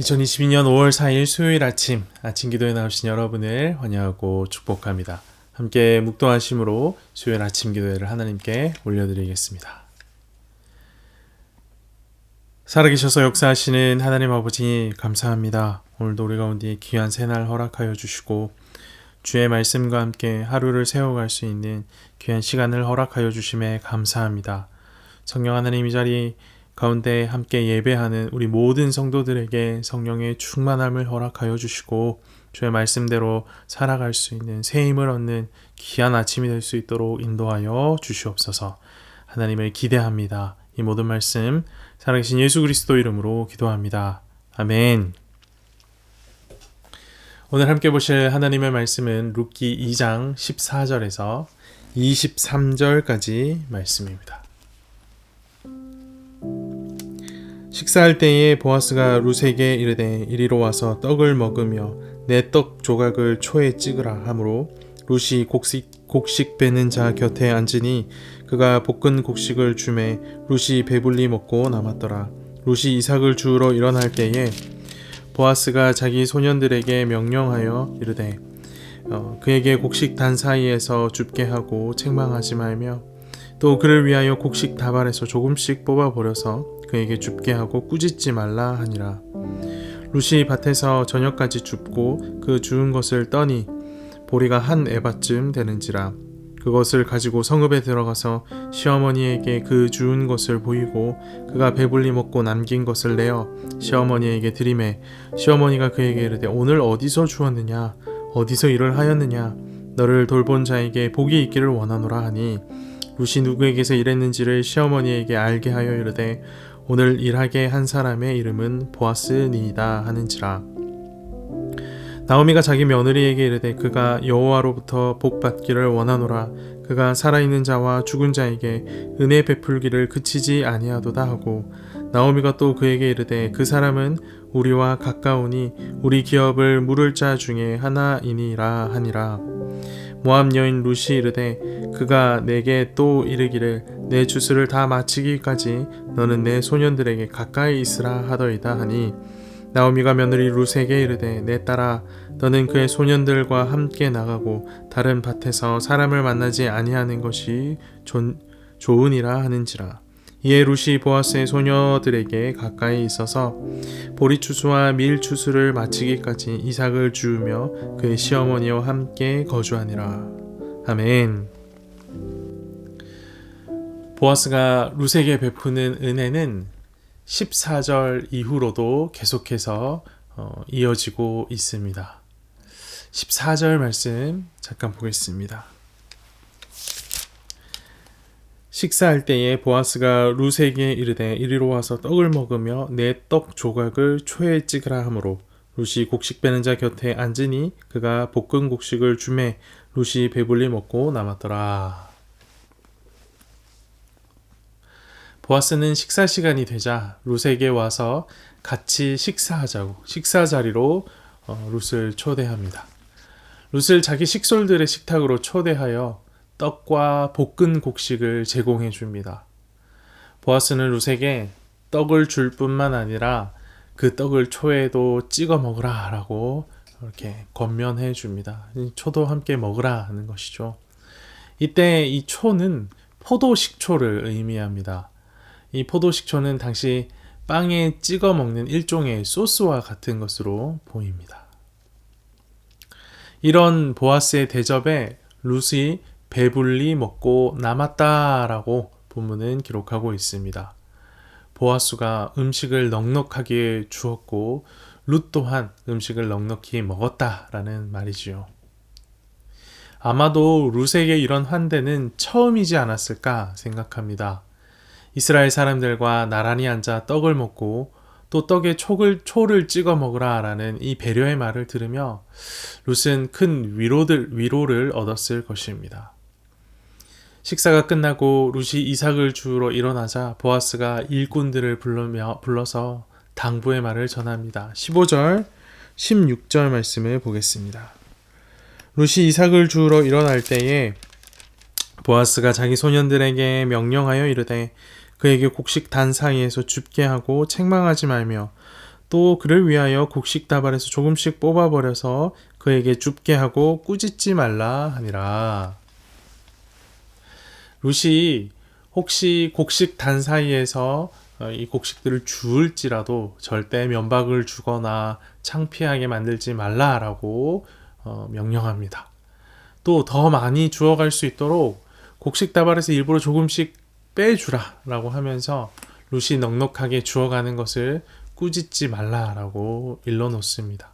2022년 5월 4일 수요일 아침 기도에 나오신 여러분을 환영하고 축복합니다. 함께 묵도하심으로 수요일 아침 기도회를 하나님께 올려드리겠습니다. 살아계셔서 역사하시는 하나님 아버지 감사합니다. 오늘도 우리 가운데 귀한 새날 허락하여 주시고 주의 말씀과 함께 하루를 세워갈 수 있는 귀한 시간을 허락하여 주심에 감사합니다. 성령 하나님, 이 자리 가운데 함께 예배하는 우리 모든 성도들에게 성령의 충만함을 허락하여 주시고 주의 말씀대로 살아갈 수 있는 새 힘을 얻는 귀한 아침이 될 수 있도록 인도하여 주시옵소서. 하나님을 기대합니다. 이 모든 말씀 살아계신 예수 그리스도 이름으로 기도합니다. 아멘. 오늘 함께 보실 하나님의 말씀은 룻기 2장 14절에서 23절까지 말씀입니다. 식사할 때에 보아스가 룻에게 이르되 이리로 와서 떡을 먹으며 내 떡 조각을 초에 찍으라 하므로 룻이 곡식 베는 자 곁에 앉으니 그가 볶은 곡식을 주매 룻이 배불리 먹고 남았더라. 룻이 이삭을 주우러 일어날 때에 보아스가 자기 소년들에게 명령하여 이르되 그에게 곡식 단 사이에서 줍게 하고 책망하지 말며 또 그를 위하여 곡식 다발에서 조금씩 뽑아버려서 그에게 줍게 하고 꾸짖지 말라 하니라. 룻이 밭에서 저녁까지 줍고 그 주운 것을 떠니 보리가 한 에바쯤 되는지라. 그것을 가지고 성읍에 들어가서 시어머니에게 그 주운 것을 보이고 그가 배불리 먹고 남긴 것을 내어 시어머니에게 드리매 시어머니가 그에게 이르되 오늘 어디서 주었느냐 어디서 일을 하였느냐 너를 돌본 자에게 복이 있기를 원하노라 하니 룻이 누구에게서 일했는지를 시어머니에게 알게 하여 이르되 오늘 일하게 한 사람의 이름은 보아스니이다 하는지라. 나오미가 자기 며느리에게 이르되 그가 여호와로부터 복 받기를 원하노라. 그가 살아있는 자와 죽은 자에게 은혜 베풀기를 그치지 아니하도다 하고 나오미가 또 그에게 이르되 그 사람은 우리와 가까우니 우리 기업을 물을 자 중에 하나이니라 하니라. 모압 여인 룻이 이르되 그가 내게 또 이르기를 내 주수를 다 마치기까지 너는 내 소년들에게 가까이 있으라 하더이다 하니 나오미가 며느리 룻에게 이르되 내 딸아 너는 그의 소년들과 함께 나가고 다른 밭에서 사람을 만나지 아니하는 것이 좋으니라 하는지라. 이에 룻이 보아스의 소녀들에게 가까이 있어서 보리추수와 밀추수를 마치기까지 이삭을 주우며 그의 시어머니와 함께 거주하니라. 아멘. 보아스가 룻에게 베푸는 은혜는 14절 이후로도 계속해서 이어지고 있습니다. 14절 말씀 잠깐 보겠습니다. 식사할 때에 보아스가 룻에게 이르되 이리로 와서 떡을 먹으며 내 떡 조각을 초에 찍으라 하므로 룻이 곡식 베는 자 곁에 앉으니 그가 볶은 곡식을 주매 룻이 배불리 먹고 남았더라. 보아스는 식사 시간이 되자 룻에게 와서 같이 식사하자고 식사 자리로 룻을 초대합니다. 룻을 자기 식솔들의 식탁으로 초대하여 떡과 볶은 곡식을 제공해 줍니다. 보아스는 룻에게 떡을 줄 뿐만 아니라 그 떡을 초에도 찍어 먹으라 라고 이렇게 권면해 줍니다. 초도 함께 먹으라 하는 것이죠. 이때 이 초는 포도식초를 의미합니다. 이 포도식초는 당시 빵에 찍어 먹는 일종의 소스와 같은 것으로 보입니다. 이런 보아스의 대접에 룻이 배불리 먹고 남았다라고 본문은 기록하고 있습니다. 보아스가 음식을 넉넉하게 주었고 룻 또한 음식을 넉넉히 먹었다라는 말이지요. 아마도 룻에게 이런 환대는 처음이지 않았을까 생각합니다. 이스라엘 사람들과 나란히 앉아 떡을 먹고 또 떡에 초를 찍어 먹으라 라는 이 배려의 말을 들으며 룻은 큰 위로를 얻었을 것입니다. 식사가 끝나고 룻이 이삭을 주우러 일어나자 보아스가 일꾼들을 불러서 당부의 말을 전합니다. 15절, 16절 말씀을 보겠습니다. 룻이 이삭을 주우러 일어날 때에 보아스가 자기 소년들에게 명령하여 이르되 그에게 곡식 단 사이에서 줍게 하고 책망하지 말며 또 그를 위하여 곡식 다발에서 조금씩 뽑아버려서 그에게 줍게 하고 꾸짖지 말라 하니라. 룻이 혹시 곡식 단 사이에서 이 곡식들을 주울지라도 절대 면박을 주거나 창피하게 만들지 말라라고 명령합니다. 또 더 많이 주어갈 수 있도록 곡식 다발에서 일부러 조금씩 빼주라 라고 하면서 룻이 넉넉하게 주어가는 것을 꾸짖지 말라라고 일러놓습니다.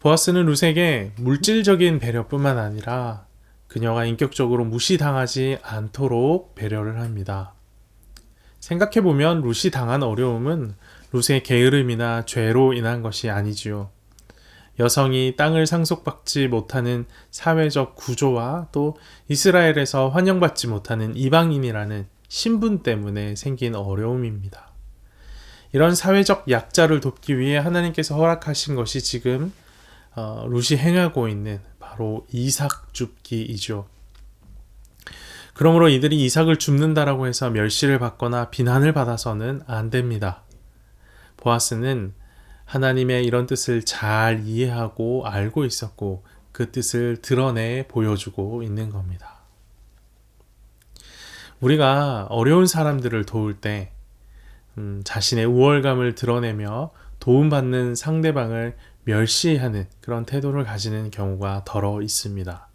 보아스는 룻에게 물질적인 배려뿐만 아니라 그녀가 인격적으로 무시당하지 않도록 배려를 합니다. 생각해보면 룻이 당한 어려움은 룻의 게으름이나 죄로 인한 것이 아니지요. 여성이 땅을 상속받지 못하는 사회적 구조와 또 이스라엘에서 환영받지 못하는 이방인이라는 신분 때문에 생긴 어려움입니다. 이런 사회적 약자를 돕기 위해 하나님께서 허락하신 것이 지금 룻이 행하고 있는 바로 이삭 줍기이죠. 그러므로 이들이 이삭을 줍는다라고 해서 멸시를 받거나 비난을 받아서는 안 됩니다. 보아스는 하나님의 이런 뜻을 잘 이해하고 알고 있었고 그 뜻을 드러내 보여주고 있는 겁니다. 우리가 어려운 사람들을 도울 때 자신의 우월감을 드러내며 도움받는 상대방을 멸시하는 그런 태도를 가지는 경우가 더러 있습니다.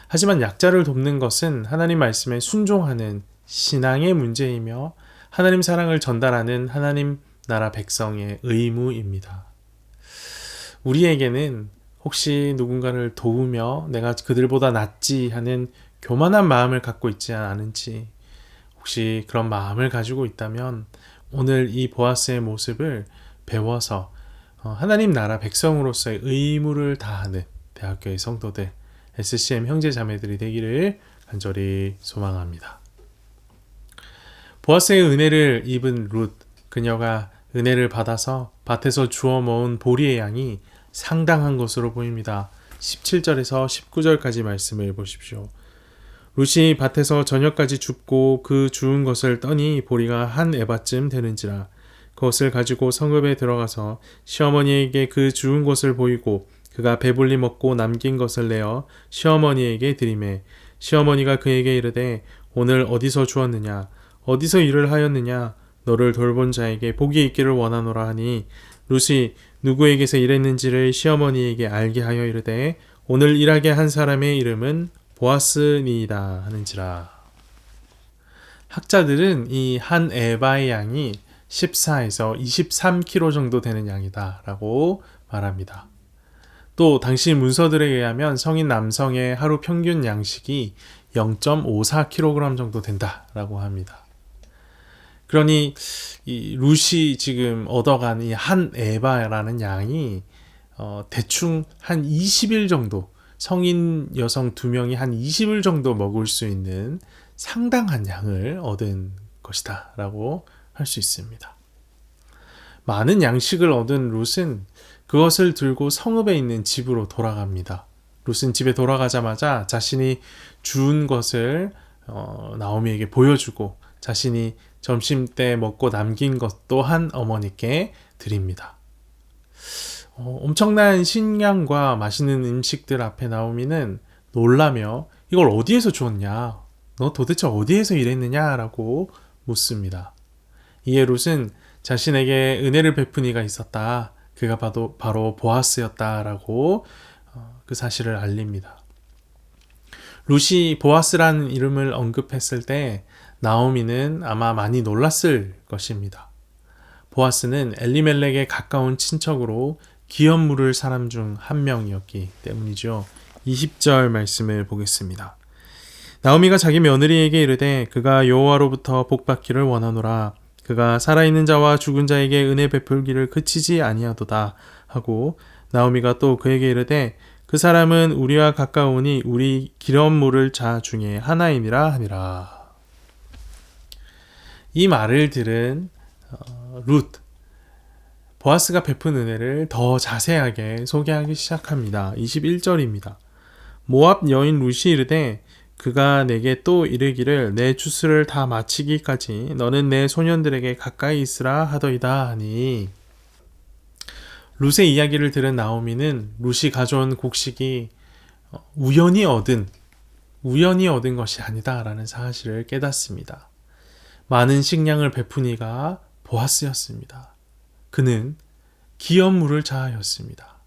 하지만 약자를 돕는 것은 하나님 말씀에 순종하는 신앙의 문제이며 하나님 사랑을 전달하는 하나님 나라 백성의 의무입니다. 우리에게는 혹시 누군가를 도우며 내가 그들보다 낫지 하는 교만한 마음을 갖고 있지 않은지, 혹시 그런 마음을 가지고 있다면 오늘 이 보아스의 모습을 배워서 하나님 나라 백성으로서의 의무를 다하는 대학교의 성도들, SCM 형제 자매들이 되기를 간절히 소망합니다. 보아스의 은혜를 입은 룻, 그녀가 은혜를 받아서 밭에서 주워 모은 보리의 양이 상당한 것으로 보입니다. 17절에서 19절까지 말씀을 보십시오. 룻이 밭에서 저녁까지 줍고 그 주운 것을 떠니 보리가 한 에바쯤 되는지라. 그것을 가지고 성읍에 들어가서 시어머니에게 그 주운 것을 보이고 그가 배불리 먹고 남긴 것을 내어 시어머니에게 드리매 시어머니가 그에게 이르되 오늘 어디서 주었느냐 어디서 일을 하였느냐 너를 돌본 자에게 복이 있기를 원하노라 하니 룻이 누구에게서 일했는지를 시어머니에게 알게 하여 이르되 오늘 일하게 한 사람의 이름은 보아스니이다 하는지라. 학자들은 이 한 에바의 양이 14에서 23kg 정도 되는 양이다 라고 말합니다. 또 당시 문서들에 의하면 성인 남성의 하루 평균 양식이 0.54kg 정도 된다라고 합니다. 그러니 이 룻이 지금 얻어간 이 한 에바라는 양이 대충 한 20일 정도, 성인 여성 2명이 한 20일 정도 먹을 수 있는 상당한 양을 얻은 것이다 라고 할 수 있습니다. 많은 양식을 얻은 룻은 그것을 들고 성읍에 있는 집으로 돌아갑니다. 룻은 집에 돌아가자마자 자신이 주운 것을 나오미에게 보여주고 자신이 점심때 먹고 남긴 것 또한 어머니께 드립니다. 엄청난 식량과 맛있는 음식들 앞에 나오미는 놀라며 이걸 어디에서 주었냐? 너 도대체 어디에서 일했느냐? 라고 묻습니다. 이에 룻은 자신에게 은혜를 베푼 이가 있었다. 그가 바로 보아스였다라고 그 사실을 알립니다. 룻이 보아스라는 이름을 언급했을 때 나오미는 아마 많이 놀랐을 것입니다. 보아스는 엘리멜렉에 가까운 친척으로 기업 물을 사람 중 한 명이었기 때문이죠. 20절 말씀을 보겠습니다. 나오미가 자기 며느리에게 이르되 그가 여호와로부터 복받기를 원하노라. 그가 살아있는 자와 죽은 자에게 은혜 베풀기를 그치지 아니하도다 하고 나오미가 또 그에게 이르되 그 사람은 우리와 가까우니 우리 기업 물을 자 중에 하나이니라 하니라. 이 말을 들은 룻, 보아스가 베푼 은혜를 더 자세하게 소개하기 시작합니다. 21절입니다. 모압 여인 룻이 이르되 그가 내게 또 이르기를 내 추수를 다 마치기까지 너는 내 소년들에게 가까이 있으라 하더이다 하니 룻의 이야기를 들은 나오미는 룻이 가져온 곡식이 우연히 얻은 것이 아니다라는 사실을 깨닫습니다. 많은 식량을 베푼 이가 보아스였습니다. 그는 기업 물을 자하였습니다.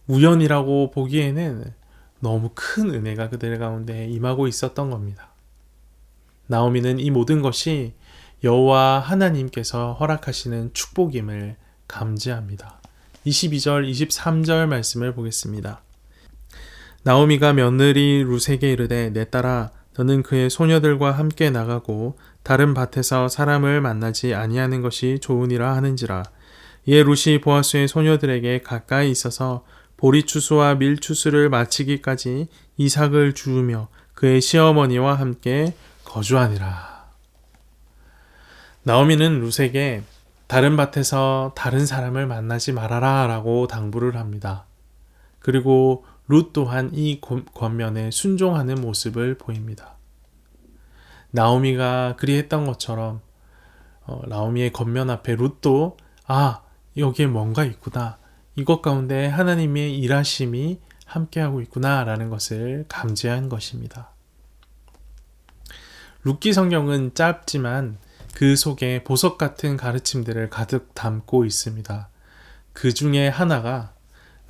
우연이라고 보기에는 너무 큰 은혜가 그들 가운데 임하고 있었던 겁니다. 나오미는 이 모든 것이 여호와 하나님께서 허락하시는 축복임을 감지합니다. 22절, 23절 말씀을 보겠습니다. 나오미가 며느리 룻에게 이르되 내 딸아 너는 그의 소녀들과 함께 나가고 다른 밭에서 사람을 만나지 아니하는 것이 좋으니라 하는지라. 이에 룻이 보아스의 소녀들에게 가까이 있어서 보리 추수와 밀 추수를 마치기까지 이삭을 주우며 그의 시어머니와 함께 거주하니라. 나오미는 룻에게 다른 밭에서 다른 사람을 만나지 말아라 라고 당부를 합니다. 그리고 룻 또한 이 권면에 순종하는 모습을 보입니다. 나오미가 그리했던 것처럼 나오미의 권면 앞에 룻도 여기에 뭔가 있구나. 이것 가운데 하나님의 일하심이 함께하고 있구나 라는 것을 감지한 것입니다. 룻기 성경은 짧지만 그 속에 보석 같은 가르침들을 가득 담고 있습니다. 그 중에 하나가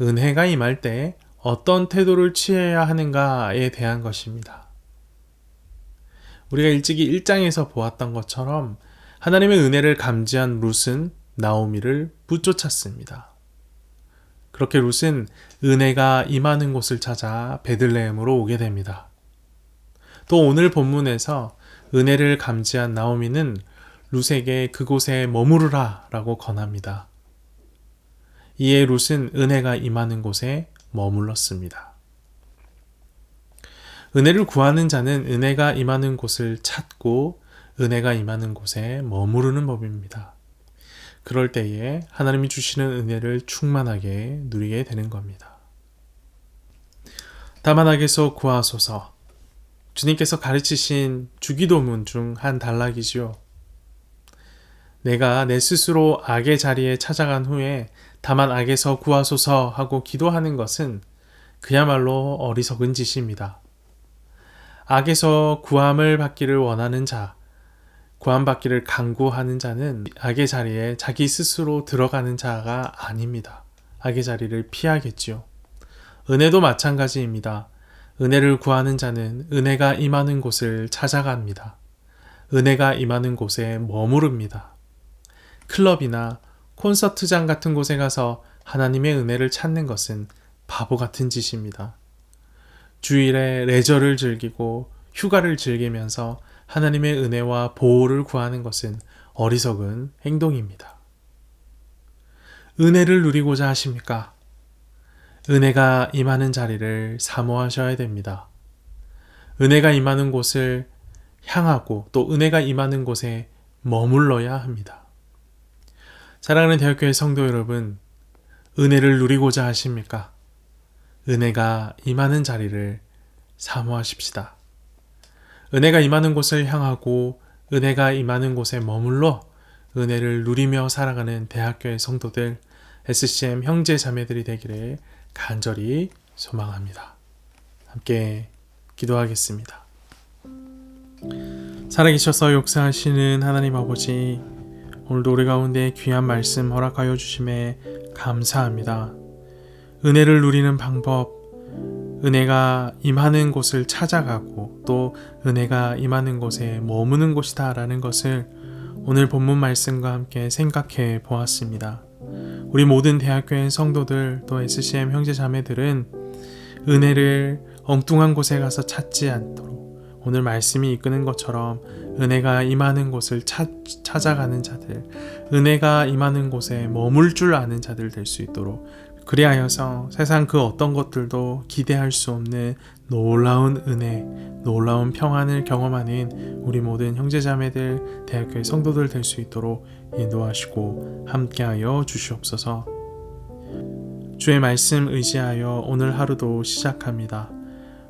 은혜가 임할 때 어떤 태도를 취해야 하는가에 대한 것입니다. 우리가 일찍이 1장에서 보았던 것처럼 하나님의 은혜를 감지한 룻은 나오미를 붙쫓았습니다. 그렇게 룻은 은혜가 임하는 곳을 찾아 베들레헴으로 오게 됩니다. 또 오늘 본문에서 은혜를 감지한 나오미는 룻에게 그곳에 머무르라 라고 권합니다. 이에 룻은 은혜가 임하는 곳에 머물렀습니다. 은혜를 구하는 자는 은혜가 임하는 곳을 찾고 은혜가 임하는 곳에 머무르는 법입니다. 그럴 때에 하나님이 주시는 은혜를 충만하게 누리게 되는 겁니다. 다만 악에서 구하소서. 주님께서 가르치신 주기도문 중 한 단락이지요. 내가 내 스스로 악의 자리에 찾아간 후에 다만 악에서 구하소서 하고 기도하는 것은 그야말로 어리석은 짓입니다. 악에서 구함을 받기를 원하는 자, 구함받기를 간구하는 자는 악의 자리에 자기 스스로 들어가는 자가 아닙니다. 악의 자리를 피하겠지요. 은혜도 마찬가지입니다. 은혜를 구하는 자는 은혜가 임하는 곳을 찾아갑니다. 은혜가 임하는 곳에 머무릅니다. 클럽이나 콘서트장 같은 곳에 가서 하나님의 은혜를 찾는 것은 바보 같은 짓입니다. 주일에 레저를 즐기고 휴가를 즐기면서 하나님의 은혜와 보호를 구하는 것은 어리석은 행동입니다. 은혜를 누리고자 하십니까? 은혜가 임하는 자리를 사모하셔야 됩니다. 은혜가 임하는 곳을 향하고 또 은혜가 임하는 곳에 머물러야 합니다. 사랑하는 대학교의 성도 여러분, 은혜를 누리고자 하십니까? 은혜가 임하는 자리를 사모하십시다. 은혜가 임하는 곳을 향하고 은혜가 임하는 곳에 머물러 은혜를 누리며 살아가는 대학교의 성도들, SCM 형제 자매들이 되기를 간절히 소망합니다. 함께 기도하겠습니다. 살아계셔서 역사하시는 하나님 아버지, 오늘도 우리 가운데 귀한 말씀 허락하여 주심에 감사합니다. 은혜를 누리는 방법, 은혜가 임하는 곳을 찾아가고 또 은혜가 임하는 곳에 머무는 곳이다 라는 것을 오늘 본문 말씀과 함께 생각해 보았습니다. 우리 모든 대학교의 성도들 또 SCM 형제 자매들은 은혜를 엉뚱한 곳에 가서 찾지 않도록 오늘 말씀이 이끄는 것처럼 은혜가 임하는 곳을 찾아가는 자들, 은혜가 임하는 곳에 머물 줄 아는 자들 될 수 있도록, 그리하여서 세상 그 어떤 것들도 기대할 수 없는 놀라운 은혜, 놀라운 평안을 경험하는 우리 모든 형제자매들, 대학교의 성도들 될 수 있도록 인도하시고 함께하여 주시옵소서. 주의 말씀 의지하여 오늘 하루도 시작합니다.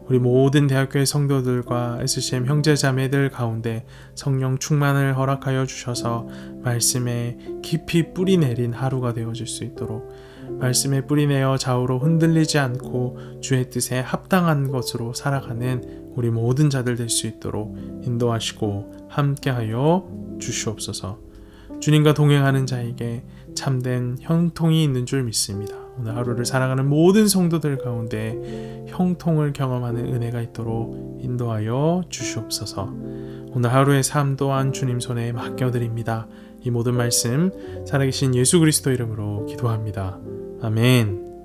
우리 모든 대학교의 성도들과 SCM 형제자매들 가운데 성령 충만을 허락하여 주셔서 말씀에 깊이 뿌리 내린 하루가 되어질 수 있도록, 말씀에 뿌리내어 좌우로 흔들리지 않고 주의 뜻에 합당한 것으로 살아가는 우리 모든 자들 될 수 있도록 인도하시고 함께하여 주시옵소서. 주님과 동행하는 자에게 참된 형통이 있는 줄 믿습니다. 오늘 하루를 살아가는 모든 성도들 가운데 형통을 경험하는 은혜가 있도록 인도하여 주시옵소서. 오늘 하루의 삶 또한 주님 손에 맡겨드립니다. 이 모든 말씀 살아계신 예수 그리스도 이름으로 기도합니다. 아멘.